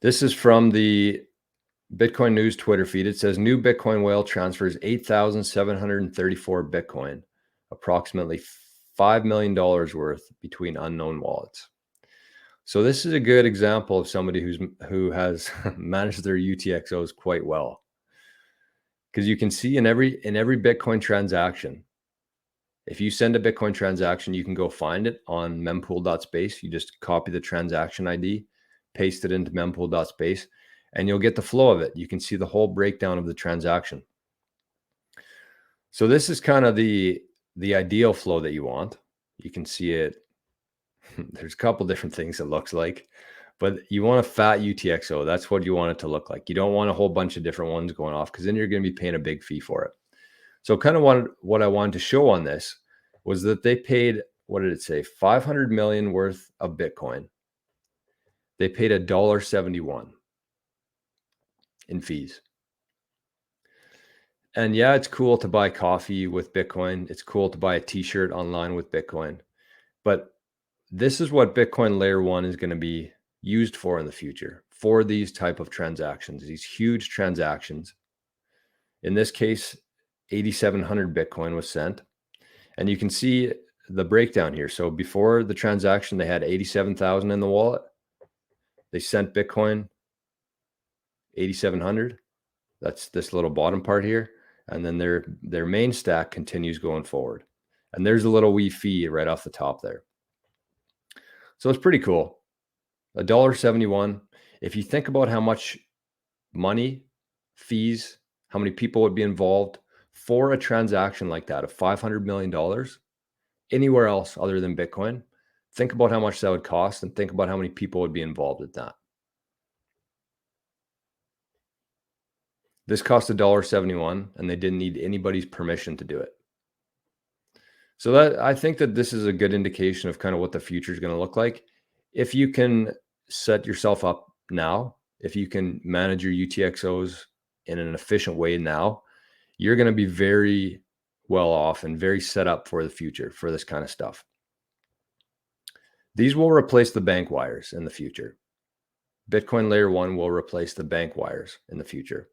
This is from the Bitcoin News Twitter feed. It says new Bitcoin whale transfers 8,734 Bitcoin, approximately $5 million worth between unknown wallets. So this is a good example of somebody who has managed their UTXOs quite well. Because you can see in every Bitcoin transaction, if you send a Bitcoin transaction, you can go find it on mempool.space. You just copy the transaction ID, paste it into mempool.space, and you'll get the flow of it. You can see the whole breakdown of the transaction. So this is kind of the ideal flow that you want. You can see it. There's a couple different things it looks like, but you want a fat UTXO. That's what you want it to look like. You don't want a whole bunch of different ones going off, because then you're going to be paying a big fee for it. So kind of what I wanted to show on this was that they paid, what did it say? 500 million worth of Bitcoin. They paid $1.71 in fees. And yeah, it's cool to buy coffee with Bitcoin. It's cool to buy a t-shirt online with Bitcoin. But this is what Bitcoin layer 1 is going to be used for in the future, for these type of transactions, these huge transactions. In this case, 8,700 Bitcoin was sent. And you can see the breakdown here. So before the transaction, they had 87,000 in the wallet. They sent Bitcoin 8,700. That's this little bottom part here. And then their main stack continues going forward. And there's a little wee fee right off the top there. So it's pretty cool. $1.71. If you think about how much money, fees, how many people would be involved for a transaction like that of $500 million anywhere else other than Bitcoin, think about how much that would cost and think about how many people would be involved with that. This cost $1.71 and they didn't need anybody's permission to do it. So that, I think that this is a good indication of kind of what the future is going to look like. If you can set yourself up now, if you can manage your UTXOs in an efficient way now, you're going to be very well off and very set up for the future for this kind of stuff. These will replace the bank wires in the future. Bitcoin layer 1 will replace the bank wires in the future.